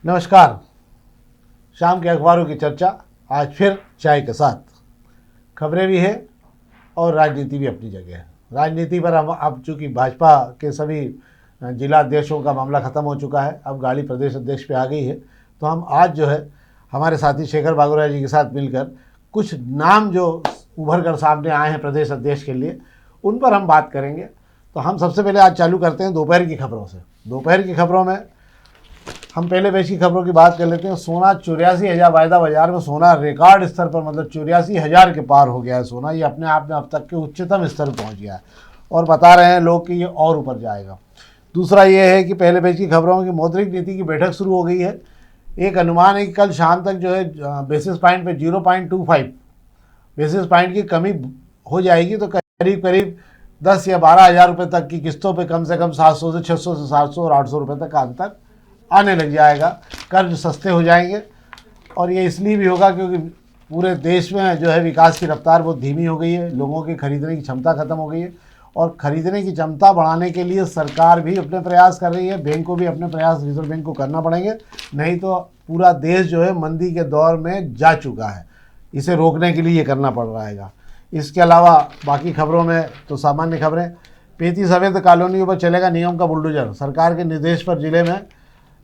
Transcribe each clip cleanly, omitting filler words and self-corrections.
नमस्कार। शाम के अखबारों की चर्चा आज फिर चाय के साथ। खबरें भी है और राजनीति भी अपनी जगह है। राजनीति पर हम अब चूँकि भाजपा के सभी जिला अध्यक्षों का मामला ख़त्म हो चुका है, अब गाड़ी प्रदेश अध्यक्ष पे आ गई है, तो हम आज जो है हमारे साथी शेखर बागोरिया जी के साथ मिलकर कुछ नाम जो उभर कर सामने आए हैं प्रदेश अध्यक्ष के लिए, उन पर हम बात करेंगे। तो हम सबसे पहले आज चालू करते हैं दोपहर की खबरों से। दोपहर की खबरों में हम पहले पेश की खबरों की बात कर लेते हैं। सोना 84,000 वायदा बाजार में सोना रिकॉर्ड स्तर पर, मतलब 84,000 के पार हो गया है सोना। ये अपने आप में अब तक के उच्चतम स्तर पर पहुंच गया है और बता रहे हैं लोग कि ये और ऊपर जाएगा। दूसरा ये है कि पहले पेश की खबरों में मौद्रिक नीति की बैठक शुरू हो गई है। एक अनुमान है कि कल शाम तक जो है बेसिस पॉइंट पे 0.25 बेसिस पॉइंट की कमी हो जाएगी, तो करीब करीब 10 या 12,000 रुपये तक की किस्तों पे कम से कम 700 से 600 से 700 और 800 रुपये तक का अंतर आने लग जाएगा। कर्ज सस्ते हो जाएंगे और ये इसलिए भी होगा क्योंकि पूरे देश में जो है विकास की रफ्तार बहुत धीमी हो गई है, लोगों की खरीदने की क्षमता ख़त्म हो गई है और ख़रीदने की क्षमता बढ़ाने के लिए सरकार भी अपने प्रयास कर रही है, बैंक को भी अपने प्रयास रिजर्व बैंक को करना पड़ेंगे, नहीं तो पूरा देश जो है मंदी के दौर में जा चुका है। इसे रोकने के लिए ये करना पड़ रहा है। इसके अलावा बाकी खबरों में तो सामान्य खबरें। 35 अवैध कॉलोनियों पर चलेगा निगम का बुलडोजर। सरकार के निर्देश पर जिले में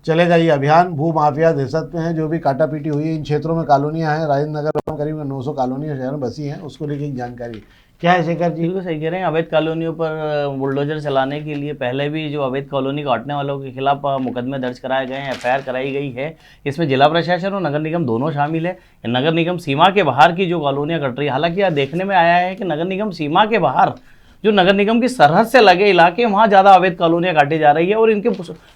चलेगा ये अभियान। भू माफिया दहशत में है, जो भी काटा पीटी हुई है इन क्षेत्रों में कॉलोनियाँ हैं। राजेंद्र नगर में करीब 900 कॉलोनियाँ शहर में बसी हैं, उसको लेकर जानकारी क्या है शेखर जी? बिल्कुल सही कह रहे हैं। अवैध कॉलोनियों पर बुलडोजर चलाने के लिए पहले भी जो अवैध कॉलोनी काटने वालों के खिलाफ मुकदमे दर्ज कराए गए हैं, एफआईआर कराई गई है। इसमें जिला प्रशासन और नगर निगम दोनों शामिल है। नगर निगम सीमा के बाहर की जो कॉलोनियाँ कट रही है, हालांकि यह देखने में आया है कि नगर निगम सीमा के बाहर जो नगर निगम की सरहद से लगे इलाके, वहाँ ज़्यादा अवैध कॉलोनियाँ काटी जा रही है और इनके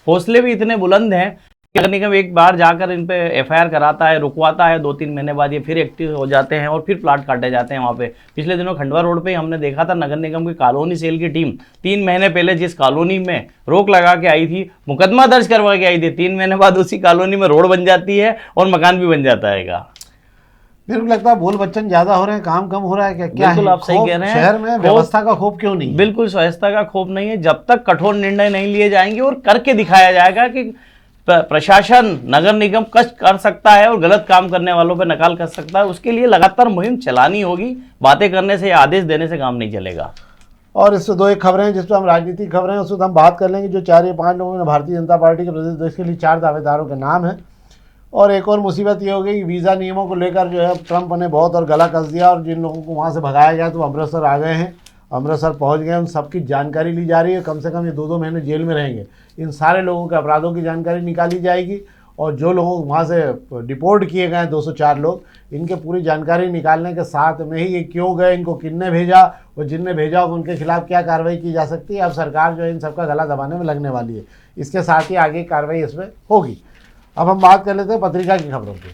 हौसले भी इतने बुलंद हैं। नगर निगम एक बार जाकर इन पे एफआईआर कराता है, रुकवाता है, 2-3 महीने बाद ये फिर एक्टिव हो जाते हैं और फिर प्लाट काटे जाते हैं वहाँ पे। पिछले दिनों खंडवा रोड पे हमने देखा था, नगर निगम की कॉलोनी सेल की टीम 3 महीने पहले जिस कॉलोनी में रोक लगा के आई थी, मुकदमा दर्ज करवा के आई थी, 3 महीने बाद उसी कॉलोनी में रोड बन जाती है और मकान भी बन जाता है। मेरे को लगता है बोल बच्चन ज्यादा हो रहे हैं, काम कम हो रहा है क्या? क्या बिल्कुल आप सही कह रहे हैं। शहर में व्यवस्था का खौफ क्यों नहीं? बिल्कुल व्यवस्था का खौफ नहीं है। जब तक कठोर निर्णय नहीं लिए जाएंगे और करके दिखाया जाएगा कि प्रशासन नगर निगम कष्ट कर सकता है और गलत काम करने वालों पर नकाल कर सकता है, उसके लिए लगातार मुहिम चलानी होगी। बातें करने से या आदेश देने से काम नहीं चलेगा। और इससे दो एक खबरें जिस पर हम राजनीतिक खबरें हैं उस पर हम बात कर लेंगे। जो 4 या 5 लोगों ने भारतीय जनता पार्टी के प्रदेश अध्यक्ष के लिए 4 दावेदारों के नाम हैं। और एक और मुसीबत ये हो गई कि वीज़ा नियमों को लेकर जो है ट्रंप ने बहुत और गला कस दिया और जिन लोगों को वहाँ से भगाया गया तो अमृतसर आ गए हैं, अमृतसर पहुँच गए। उन सबकी जानकारी ली जा रही है। कम से कम ये 2-2 महीने जेल में रहेंगे। इन सारे लोगों के अपराधों की जानकारी निकाली जाएगी और जो लोगों वहाँ से डिपोर्ट किए गए हैं 204 लोग, इनके पूरी जानकारी निकालने के साथ में ही ये क्यों गए, इनको किसने भेजा और जिनने भेजा उनके खिलाफ क्या कार्रवाई की जा सकती है। अब सरकार जो है इन सबका गला दबाने में लगने वाली है। इसके साथ ही आगे कार्रवाई इसमें होगी। अब हम बात कर लेते हैं पत्रिका की खबरों की।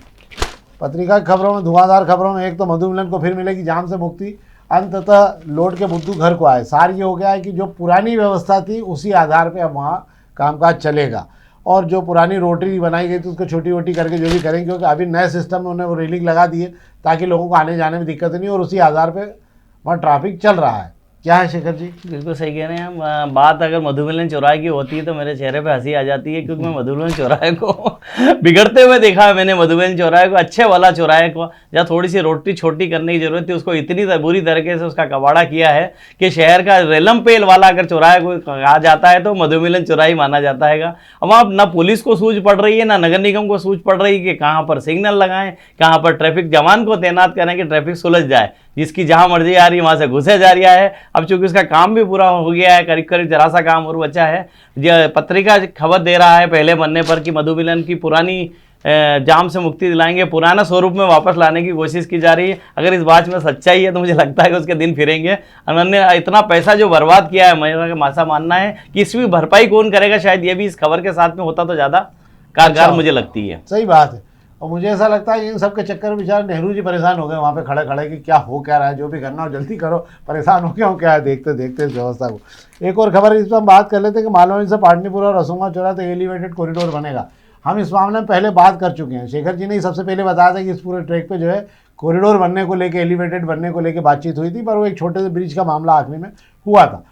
पत्रिका की खबरों में धुआंधार खबरों में एक तो मधु मिलन को फिर मिलेगी जाम से मुक्ति, अंततः लौट के बुद्धू घर को आए। सार ये हो गया है कि जो पुरानी व्यवस्था थी उसी आधार पे अब वहाँ कामकाज चलेगा और जो पुरानी रोटरी बनाई गई थी उसको छोटी वोटी करके जो भी करेंगे, क्योंकि अभी नए सिस्टम में उन्हें वो रेलिंग लगा दिए ताकि लोगों को आने जाने में दिक्कत नहीं, और उसी आधार पर वहाँ ट्रैफिक चल रहा है। क्या है शेखर जी? बिल्कुल सही कह रहे हैं हम। बात अगर मधुमिलन चौराहे की होती है तो मेरे चेहरे पे हंसी आ जाती है, क्योंकि मैं मधुमिलन चौराहे को बिगड़ते हुए देखा है। मैंने मधुमिलन चौराहे को, अच्छे वाला चौराहे को, जहाँ थोड़ी सी रोटी छोटी करने की जरूरत थी, उसको इतनी बुरी तरीके से उसका कबाड़ा किया है कि शहर का रेलम पेल वाला अगर चौराहे को कहा जाता है तो मधुमिलन चौराही माना जाता है। अब वहाँ ना पुलिस को सूझ पड़ रही है ना नगर निगम को सूझ पड़ रही है कि कहाँ पर सिग्नल लगाएं, कहाँ पर ट्रैफिक जवान को तैनात करें कि ट्रैफिक सुलझ जाए। जिसकी जहाँ मर्जी आ रही है वहाँ से घुसे जा रहा है। अब चूंकि उसका काम भी पूरा हो गया है, करीब करीब जरा सा काम और बचा है। पत्रिका खबर दे रहा है पहले पन्ने पर कि मधुमिलन की पुरानी जाम से मुक्ति दिलाएंगे, पुराना स्वरूप में वापस लाने की कोशिश की जा रही है। अगर इस बात में सच्चाई है तो मुझे लगता है कि उसके दिन फिरेंगे। उन्होंने इतना पैसा जो बर्बाद किया है, मेरा मासा मानना है कि इसकी भरपाई कौन करेगा, शायद ये भी इस खबर के साथ में होता तो ज़्यादा कारगर मुझे लगती है। सही बात है। और मुझे ऐसा लगता है इन सब के चक्कर में बेचारे नेहरू जी परेशान हो गए वहाँ पे खड़े खड़े कि क्या हो क्या रहा है, जो भी करना हो जल्दी करो, परेशान हो गया हो क्या है देखते देखते इस व्यवस्था को। एक और खबर इस पर हम बात कर लेते हैं कि मालवनी से पाटनीपुर और रसूमा चौरा तक एलिवेटेड कॉरिडोर बनेगा। हम इस मामले में पहले बात कर चुके हैं। शेखर जी ने सबसे पहले बताया था कि इस पूरे ट्रैक पे जो है कॉरिडोर बनने को लेकर, एलिवेटेड बनने को लेकर बातचीत हुई थी, पर वो एक छोटे से ब्रिज का मामला आखिरी में हुआ था।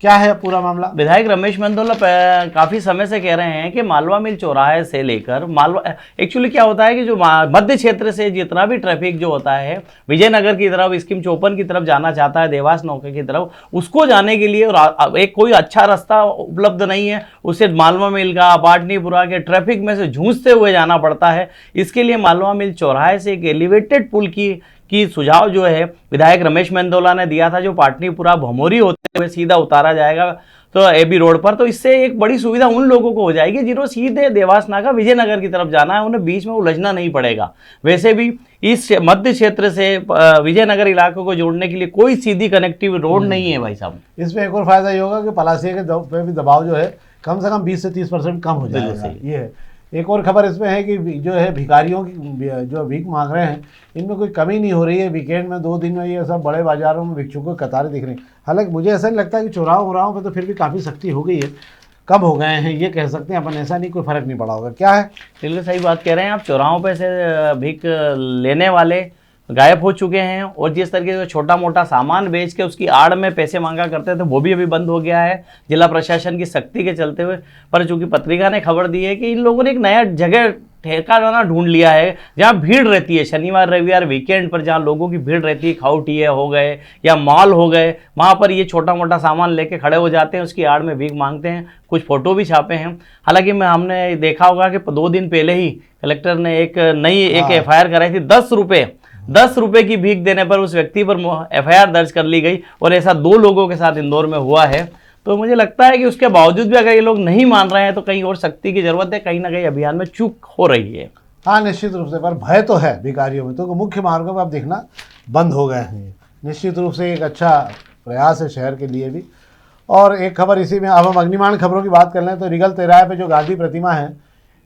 क्या है पूरा मामला? विधायक रमेश मेंदोला काफी समय से कह रहे हैं कि मालवा मिल चौराहे से लेकर मालवा, एक्चुअली क्या होता है कि जो मध्य क्षेत्र से जितना भी ट्रैफिक जो होता है विजयनगर की तरफ, स्कीम 54 की तरफ जाना चाहता है, देवास नौके की तरफ, उसको जाने के लिए और एक कोई अच्छा रास्ता उपलब्ध नहीं है, उसे मालवा मिल का, पाटनीपुरा के ट्रैफिक में से जूझते हुए जाना पड़ता है। इसके लिए मालवा मिल चौराहे से एक एलिवेटेड पुल की सुझाव जो है विधायक रमेश मेंदोला ने दिया था, जो पाटनीपुरा भमोरी होते हुए सीधा उतारा जाएगा तो एबी रोड पर, तो इससे एक बड़ी सुविधा उन लोगों को हो जाएगी जिन्होंने सीधे देवास नाका विजयनगर की तरफ जाना है, उन्हें बीच में उलझना नहीं पड़ेगा। वैसे भी इस मध्य क्षेत्र से विजयनगर इलाकों को जोड़ने के लिए कोई सीधी कनेक्टिव रोड नहीं है भाई साहब। इसमें एक और फायदा ये होगा कि पलासिया के पे भी दबाव जो है कम से कम 20 से 30% कम हो जाएगा। ये है। एक और खबर इसमें है कि जो है भिखारियों की जो भीख मांग रहे हैं, इनमें कोई कमी नहीं हो रही है। वीकेंड में 2 दिन में ये सब बड़े बाजारों में भिक्षुकों की कतारें दिख रही हैं। हालांकि मुझे ऐसा नहीं लगता कि चौराहों पे तो फिर भी काफ़ी सख्ती हो गई है, कम हो गए हैं, ये कह सकते हैं अपन, ऐसा नहीं कोई फ़र्क नहीं पड़ा होगा। क्या है? बिल्कुल सही बात कह रहे हैं आप। चौराहों पे से भीख लेने वाले गायब हो चुके हैं, और जिस तरीके से छोटा मोटा सामान बेच के उसकी आड़ में पैसे मांगा करते थे वो भी अभी बंद हो गया है जिला प्रशासन की सख्ती के चलते हुए। पर चूंकि पत्रिका ने खबर दी है कि इन लोगों ने एक नया जगह ठिकाना ढूंढ लिया है जहाँ भीड़ रहती है, शनिवार रविवार वीकेंड पर जहाँ लोगों की भीड़ रहती है, खाउटिया हो गए या मॉल हो गए, वहाँ पर ये छोटा मोटा सामान लेके खड़े हो जाते हैं, उसकी आड़ में भीख मांगते हैं। कुछ फोटो भी छापे हैं। हालांकि हमने देखा होगा कि 2 दिन पहले ही कलेक्टर ने एक नई FIR कराई थी। 10 रुपए की भीख देने पर उस व्यक्ति पर FIR दर्ज कर ली गई, और ऐसा 2 लोगों के साथ इंदौर में हुआ है। तो मुझे लगता है कि उसके बावजूद भी अगर ये लोग नहीं मान रहे हैं तो कहीं और सख्ती की जरूरत है, कहीं ना कहीं अभियान में चूक हो रही है। हाँ, निश्चित रूप से, पर भय तो है भिखारियों में, तो मुख्य मार्गों पर आप देखना बंद हो गए हैं। निश्चित रूप से एक अच्छा प्रयास है शहर के लिए भी। और एक खबर इसी में, अब हम अग्निमाण खबरों की बात कर लें तो रिगल तिराहे पे जो गांधी प्रतिमा है,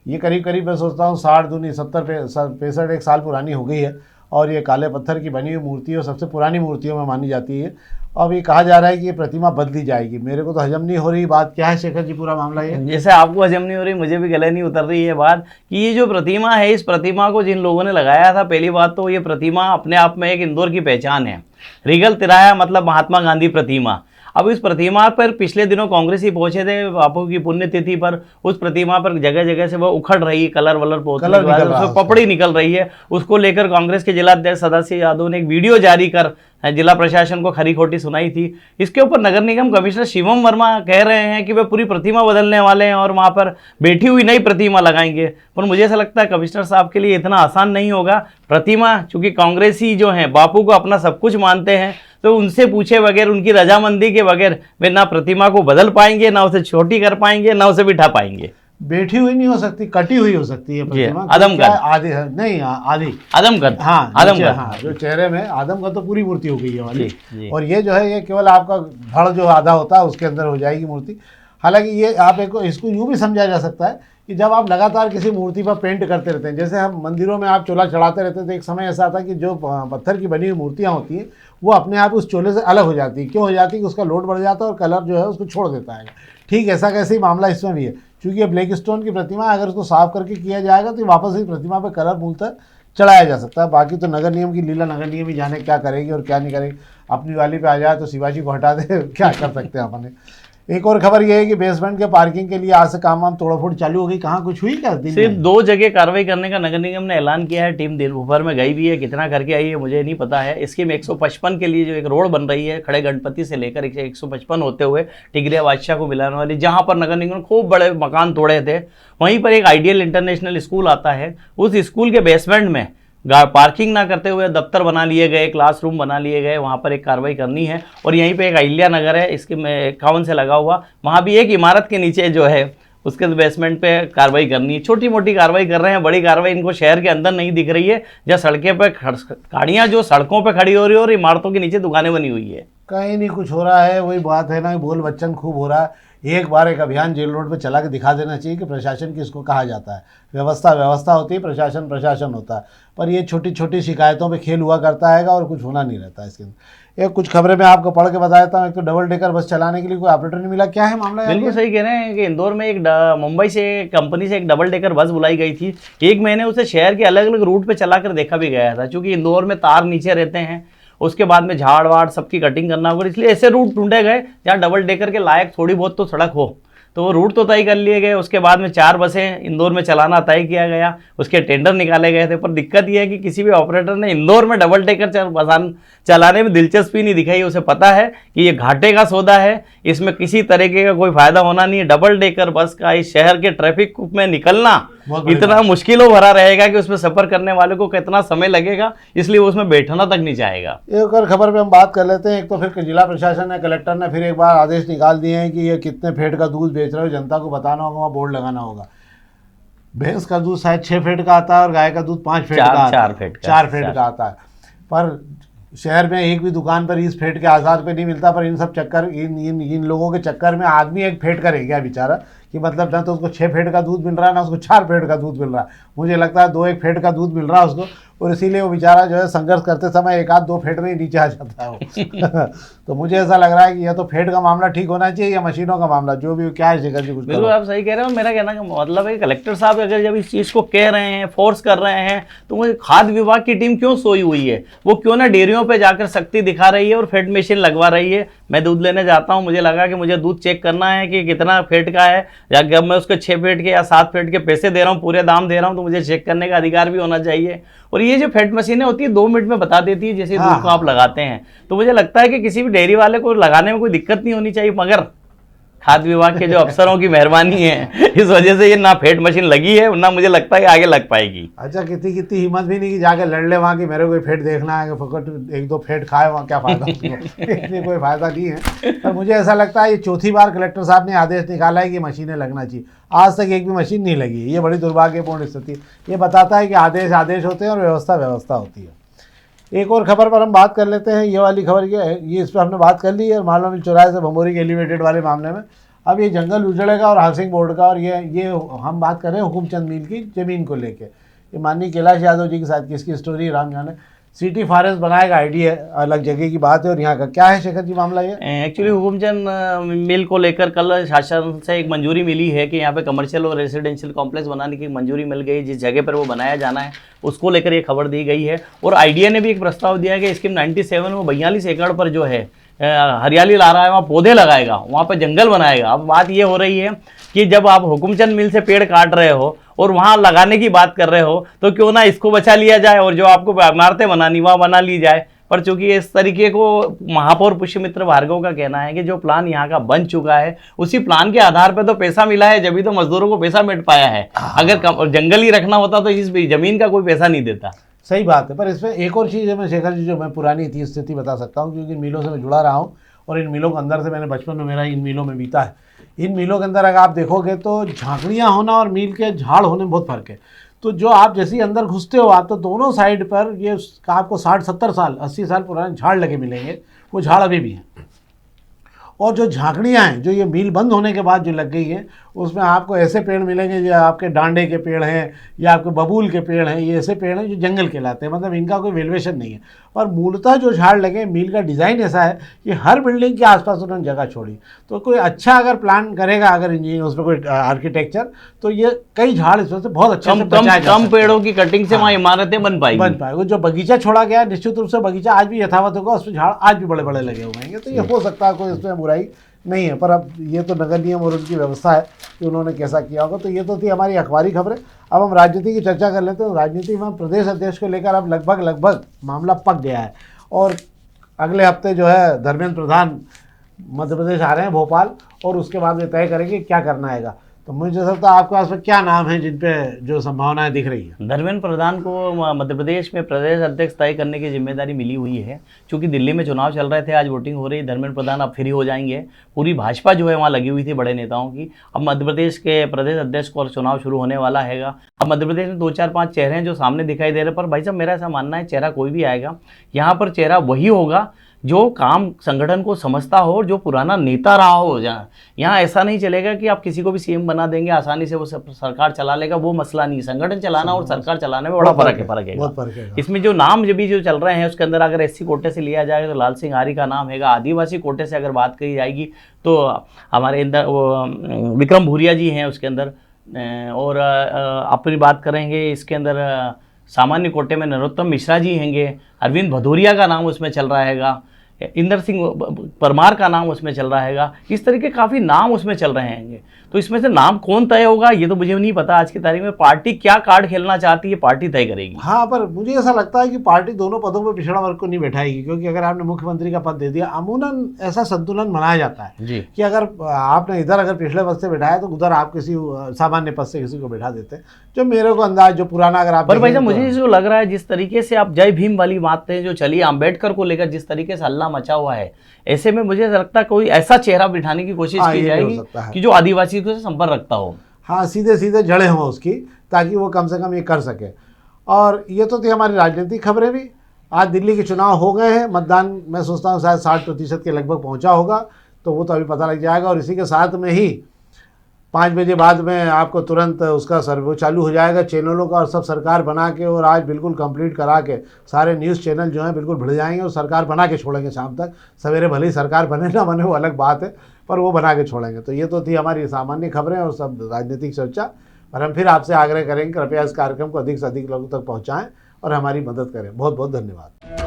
ये करीब मैं सोचता हूँ 60 दूनी 65 एक साल पुरानी हो गई है, और ये काले पत्थर की बनी हुई मूर्ति और सबसे पुरानी मूर्तियों में मानी जाती है। अब ये कहा जा रहा है कि ये प्रतिमा बदली जाएगी। मेरे को तो हजम नहीं हो रही बात। क्या है शेखर जी पूरा मामला? ये जैसे आपको हजम नहीं हो रही, मुझे भी गले नहीं उतर रही है बात कि ये जो प्रतिमा है, इस प्रतिमा को जिन लोगों ने लगाया था, पहली बात तो ये प्रतिमा अपने आप में एक इंदौर की पहचान है। रिगल तिराहा मतलब महात्मा गांधी प्रतिमा। अब इस प्रतिमा पर पिछले दिनों कांग्रेसी पहुंचे थे, बापू की पुण्यतिथि पर। उस प्रतिमा पर जगह जगह से वो उखड़ रही है, कलर वलर पोतने के बाद उसमें पपड़ी निकल रही है। उसको लेकर कांग्रेस के जिलाध्यक्ष सदाशिव यादव ने एक वीडियो जारी कर जिला प्रशासन को खरी खोटी सुनाई थी। इसके ऊपर नगर निगम कमिश्नर शिवम वर्मा कह रहे हैं कि वे पूरी प्रतिमा बदलने वाले हैं और वहां पर बैठी हुई नई प्रतिमा लगाएंगे। पर मुझे ऐसा लगता है कमिश्नर साहब के लिए इतना आसान नहीं होगा। प्रतिमा, चूंकि कांग्रेसी जो हैं बापू को अपना सब कुछ मानते हैं, तो उनसे पूछे बगैर, उनकी रजामंदी के बगैर वे ना प्रतिमा को बदल पाएंगे, ना उसे छोटी कर पाएंगे, ना उसे बिठा पाएंगे। बैठी हुई नहीं हो सकती, कटी हुई हो सकती है प्रतिमा। आदमकद, आधी नहीं, आधी आदमकद। हाँ, आदमकद। हाँ, जो चेहरे में आदमकद तो पूरी मूर्ति हो गई है वाली। और ये जो है ये केवल आपका धड़ जो आधा होता है उसके अंदर हो जाएगी मूर्ति। हालांकि ये आप इसको यूँ भी समझा जा सकता है कि जब आप लगातार किसी मूर्ति पर पेंट करते रहते हैं, जैसे हम मंदिरों में आप चोला चढ़ाते रहते थे, तो एक समय ऐसा था कि जो पत्थर की बनी हुई मूर्तियाँ होती हैं वो अपने आप उस चोले से अलग हो जाती है। क्यों हो जाती है? कि उसका लोड बढ़ जाता है और कलर जो है उसको छोड़ देता है। ठीक ऐसा कैसे ही मामला इसमें भी है। चूँकि ये ब्लैक स्टोन की प्रतिमा, अगर उसको साफ करके किया जाएगा तो वापस इस प्रतिमा पर कलर मूलतः चढ़ाया जा सकता है। बाकी तो नगर निगम की लीला, नगर निगम ही जाने क्या करेगी और क्या नहीं करेगी। अपनी वाली पे आ जाए तो शिवाजी को हटा दे, क्या कर सकते हैं अपने। एक और खबर यह है कि बेसमेंट के पार्किंग के लिए आज से काम तोड़फोड़ चालू हो गई। कहाँ कुछ हुई क्या? सिर्फ 2 जगह कार्रवाई करने का नगर निगम ने ऐलान किया है। टीम दिन भर में गई भी है, कितना करके आई है मुझे नहीं पता है। इसके में 155 के लिए जो एक रोड बन रही है खड़े गणपति से लेकर 155 होते हुए टिगरिया बादशाह को मिलाने वाली, जहां पर नगर निगम ने खूब बड़े मकान तोड़े थे, वहीं पर एक आइडियल इंटरनेशनल स्कूल आता है। उस स्कूल के बेसमेंट में पार्किंग ना करते हुए दफ्तर बना लिए गए, क्लासरूम बना लिए गए, वहाँ पर एक कार्रवाई करनी है। और यहीं पे एक अहिल्या नगर है, इसके में 51 से लगा हुआ, वहाँ भी एक इमारत के नीचे जो है उसके बेसमेंट पे कार्रवाई करनी है। छोटी मोटी कार्रवाई कर रहे हैं, बड़ी कार्रवाई इनको शहर के अंदर नहीं दिख रही है, जहाँ सड़कें पे गाड़ियाँ जो सड़कों पे खड़ी हो रही है और इमारतों के नीचे दुकानें बनी हुई है। कहीं नहीं कुछ हो रहा है। वही बात है ना, बोल बच्चन खूब हो रहा है। एक बार एक अभियान जेल रोड पे चला के दिखा देना चाहिए कि प्रशासन किसको कहा जाता है। व्यवस्था होती है, प्रशासन होता है। पर ये छोटी छोटी शिकायतों पे खेल हुआ करता है और कुछ होना नहीं रहता है इसके अंदर। एक कुछ खबरें मैं आपको पढ़ के बता देता हूँ। एक तो डबल डेकर बस चलाने के लिए कोई ऑपरेटर नहीं मिला। क्या है मामला? बिल्कुल सही कह रहे हैं कि इंदौर में एक मुंबई से कंपनी से एक डबल डेकर बस बुलाई गई थी। 1 महीने उसे शहर के अलग अलग रूट पे चला कर देखा भी गया था। चूँकि इंदौर में तार नीचे रहते हैं उसके बाद में झाड़ वाड़ सबकी कटिंग करना होगा, इसलिए ऐसे रूट ढूंढे गए जहाँ डबल डेकर के लायक थोड़ी बहुत तो सड़क हो। तो वो रूट तो तय कर लिए गए। उसके बाद में 4 बसें इंदौर में चलाना तय किया गया, उसके टेंडर निकाले गए थे। पर दिक्कत यह है कि किसी भी ऑपरेटर ने इंदौर में डबल डेकर बस चलाने में दिलचस्पी नहीं दिखाई। उसे पता है कि ये घाटे का सौदा है, इसमें किसी तरीके का कोई फायदा होना नहीं है। डबल डेकर बस का इस शहर के ट्रैफिक में निकलना इतना मुश्किलों भरा रहेगा कि उसमें सफर करने वाले को कितना समय लगेगा, इसलिए वो उसमें बैठना तक नहीं चाहेगा। एक और खबर पे हम बात कर लेते हैं। एक तो फिर जिला प्रशासन ने, कलेक्टर ने फिर एक बार आदेश निकाल दिए हैं कि ये कितने फेट का दूध बेच रहे हो, जनता को बताना होगा, वहाँ बोर्ड लगाना होगा। भैंस का दूध शायद 6 फेट का आता है और गाय का दूध 5 फेट का आता है, 4 फेट का आता है। पर शहर में एक भी दुकान पर इस फेट के आधार पे नहीं मिलता। पर इन सब चक्कर, इन लोगों के चक्कर में आदमी एक फेट का रह गया बेचारा, कि मतलब ना तो उसको 6 फेट का दूध मिल रहा है, ना उसको 4 फेट का दूध मिल रहा है। मुझे लगता है 2-1 फेट का दूध मिल रहा है उसको, और इसीलिए वो बेचारा जो है संघर्ष करते समय 1-2 फेट में ही नीचे आ जाता है वो। तो मुझे ऐसा लग रहा है कि यह तो फेट का मामला ठीक होना चाहिए या मशीनों का मामला, जो भी क्या है शेखर जी कुछ बिल्कुल आप सही कह रहे हो। मेरा कहना का मतलब है कि कलेक्टर साहब अगर जब इस चीज़ को कह रहे हैं, फोर्स कर रहे हैं, तो वो खाद्य विभाग की टीम क्यों सोई हुई है? वो क्यों ना डेयरियों पे जाकर सख्ती दिखा रही है और फेट मशीन लगवा रही है। मैं दूध लेने जाता हूँ, मुझे लगा कि मुझे दूध चेक करना है कि कितना फेट का है, या जब मैं उसको 6 फेट के या 7 फेट के पैसे दे रहा हूँ, पूरे दाम दे रहा हूँ, तो मुझे चेक करने का अधिकार भी होना चाहिए। और ये जो फेट मशीनें होती है 2 मिनट में बता देती है, जैसे दूध को आप लगाते हैं। तो मुझे लगता है कि किसी भी डेयरी वाले को लगाने में कोई दिक्कत नहीं होनी चाहिए, मगर खाद्य विभाग के जो अफसरों की मेहरबानी है, इस वजह से ये ना फेट मशीन लगी है, ना मुझे लगता है आगे लग पाएगी। अच्छा, कितनी हिम्मत भी नहीं कि जाके लड़ ले वहाँ की मेरे को फेट देखना है, फकट 1-2 फेट खाए, वहाँ क्या फायदा इसलिए कोई फायदा नहीं है। पर मुझे ऐसा लगता है ये चौथी बार कलेक्टर साहब ने आदेश निकाला है कि मशीनें लगना चाहिए। आज तक एक भी मशीन नहीं लगी। ये बड़ी दुर्भाग्यपूर्ण स्थिति। ये बताता है कि आदेश आदेश होते हैं और व्यवस्था व्यवस्था होती है। एक और खबर पर हम बात कर लेते हैं। ये वाली खबर क्या है, ये इस पर हमने बात कर ली है, मालवा मिल चौराहे से भंबोरी के एलिवेटेड वाले मामले में। अब ये जंगल उजड़ेगा और हाउसिंग बोर्ड का, और ये हम बात कर रहे हैं हुकुमचंद मिल की ज़मीन को लेके। ये माननीय कैलाश यादव जी के साथ किसकी स्टोरी राम जाने। सिटी फॉरेस्ट बनाएगा, आइडिया अलग जगह की बात है। और यहाँ का क्या है शेखर जी मामला? ये एक्चुअली हुकुमचंद मिल को लेकर कल शासन से एक मंजूरी मिली है कि यहाँ पे कमर्शियल और रेसिडेंशियल कॉम्प्लेक्स बनाने की मंजूरी मिल गई। जिस जगह पर वो बनाया जाना है उसको लेकर ये खबर दी गई है। और आइडिया ने भी एक प्रस्ताव दिया है कि स्कीम 97 में 42 एकड़ पर जो है हरियाली ला रहा है, वहाँ पौधे लगाएगा, वहाँ पर जंगल बनाएगा। अब बात ये हो रही है कि जब आप हुकुमचंद मिल से पेड़ काट रहे हो और वहाँ लगाने की बात कर रहे हो, तो क्यों ना इसको बचा लिया जाए और जो आपको इमारतें बनानी वहाँ बना ली जाए। पर चूंकि इस तरीके को महापौर पुष्यमित्र भार्गव का कहना है कि जो प्लान यहाँ का बन चुका है उसी प्लान के आधार पर तो पैसा मिला है, जब तो मजदूरों को पैसा मिल पाया है। अगर जंगल ही रखना होता तो इस जमीन का कोई पैसा नहीं देता। सही बात है। पर इसमें एक और चीज़ है, मैं शेखर जी, जो मैं पुरानी स्थिति बता सकता हूँ, क्योंकि इन मिलों से मैं जुड़ा रहा हूँ और इन मिलों के अंदर से मैंने बचपन में मेरा इन मिलों में बीता है। इन मिलों के अंदर अगर आप देखोगे तो झांकड़ियाँ होना और मील के झाड़ होने में बहुत फ़र्क है। तो जो आप जैसे ही अंदर घुसते हो आप, तो दोनों साइड पर ये आपको 60-70 साल 80 साल पुराने झाड़ लगे मिलेंगे। वो झाड़ अभी भी हैं। और जो झांकड़ियाँ हैं जो ये मिल बंद होने के बाद जो लग गई हैं, उसमें आपको ऐसे पेड़ मिलेंगे जो आपके डांडे के पेड़ हैं या आपके बबूल के पेड़ हैं। ये ऐसे पेड़ हैं जो जंगल कहलाते हैं, मतलब इनका कोई वेल्युएशन नहीं है। और मूलतः जो झाड़ लगे, मिल का डिज़ाइन ऐसा है कि हर बिल्डिंग के आसपास उन्होंने जगह छोड़ी। तो कोई अच्छा अगर प्लान करेगा, अगर इंजीनियर उसमें कोई आर्किटेक्चर, तो ये कई झाड़ इसमें से बहुत अच्छे से बचाए जा कम पेड़ों की कटिंग से वहाँ इमारतें बन पाएगी। जो बगीचा छोड़ा गया निश्चित रूप से बगीचा आज भी यथावत होगा, उसमें झाड़ आज भी बड़े बड़े लगे हुए हैं। तो ये हो सकता है, कोई इसमें बुराई नहीं है। पर अब ये तो नगर निगम और उनकी व्यवस्था है कि उन्होंने कैसा किया होगा। तो ये तो थी हमारी अखबारी खबरें। अब हम राजनीति की चर्चा कर लेते हैं। राजनीति में प्रदेश अध्यक्ष को लेकर अब लगभग मामला पक गया है और अगले हफ्ते जो है धर्मेंद्र प्रधान मध्य प्रदेश आ रहे हैं भोपाल, और उसके बाद वे तय करेंगे क्या करना है। तो मुझे लगता है आपके पास में क्या नाम है जिन पे जो संभावनाएं दिख रही है? धर्मेंद्र प्रधान को मध्य प्रदेश में प्रदेश अध्यक्ष तय करने की जिम्मेदारी मिली हुई है। क्योंकि दिल्ली में चुनाव चल रहे थे, आज वोटिंग हो रही, धर्मेंद्र प्रधान अब फ्री हो जाएंगे। पूरी भाजपा जो है वहाँ लगी हुई थी बड़े नेताओं की। अब मध्य प्रदेश के प्रदेश अध्यक्ष को चुनाव शुरू होने वाला हैगा। अब मध्य प्रदेश में 2-4-5 चेहरे हैं जो सामने दिखाई दे रहे। पर भाई साहब मेरा ऐसा मानना है, चेहरा कोई भी आएगा, यहाँ पर चेहरा वही होगा जो काम संगठन को समझता हो, जो पुराना नेता रहा हो। यहाँ ऐसा नहीं चलेगा कि आप किसी को भी सीएम बना देंगे, आसानी से वो सरकार चला लेगा, वो मसला नहीं। संगठन चलाना और सरकार चलाने में बड़ा फर्क है। इसमें जो नाम जो चल रहे हैं उसके अंदर अगर एससी कोटे से लिया जाएगा तो लाल सिंह आर्य का नाम हैगा। आदिवासी कोटे से अगर बात करी जाएगी तो हमारे अंदर वो विक्रम भूरिया जी हैं उसके अंदर। और अपनी बात करेंगे इसके अंदर सामान्य कोटे में नरोत्तम मिश्रा जी होंगे, अरविंद भदौरिया का नाम उसमें चल रहा हैगा, इंदर सिंह परमार का नाम उसमें चल रहा हैगा, इस तरीके काफ़ी नाम उसमें चल रहे हैं। तो इसमें से नाम कौन तय होगा ये तो मुझे नहीं पता। आज की तारीख में पार्टी क्या कार्ड खेलना चाहती है, पार्टी तय करेगी। हाँ, पर मुझे ऐसा लगता है कि पार्टी दोनों पदों पर पिछड़ा वर्ग को नहीं बैठाएगी, क्योंकि अगर आपने मुख्यमंत्री का पद दे दिया, अमूमन ऐसा संतुलन बनाया जाता है जी कि अगर आपने इधर अगर पिछले पद से बैठाया तो उधर आप किसी सामान्य पद से किसी को बैठा देते हैं। जो मेरे को अंदाज जो पुराना अगर आप पर भाई साहब देखेंगे मुझे जो लग रहा है, जिस तरीके से आप जय भीम वाली बातें जो चली अम्बेडकर को लेकर, जिस तरीके से हल्ला मचा हुआ है, ऐसे में मुझे लगता है कोई ऐसा चेहरा बिठाने की कोशिश हाँ, की ये भी हो जाएगी सकता है। कि जो आदिवासी से संपर्क रखता हो। हाँ, सीधे सीधे जड़ें हों उसकी, ताकि वो कम से कम ये कर सके। और ये तो थी हमारी राजनीतिक खबरें भी। आज दिल्ली के चुनाव हो गए हैं, मतदान मैं सोचता हूँ शायद 60% के लगभग पहुँचा होगा, तो वो तो अभी पता लग जाएगा। और इसी के साथ में ही 5 बजे बाद में आपको तुरंत उसका सर्वे चालू हो जाएगा चैनलों का, और सब सरकार बना के, और आज बिल्कुल कंप्लीट करा के सारे न्यूज़ चैनल जो हैं बिल्कुल भिड़ जाएंगे और सरकार बना के छोड़ेंगे शाम तक। सवेरे भले ही सरकार बने ना बने वो अलग बात है, पर वो बना के छोड़ेंगे। तो ये तो थी हमारी सामान्य खबरें और सब राजनीतिक चर्चा। पर हम फिर आपसे आग्रह करेंगे कृपया इस कार्यक्रम को अधिक से अधिक लोगों तक पहुँचाएँ और हमारी मदद करें। बहुत बहुत धन्यवाद।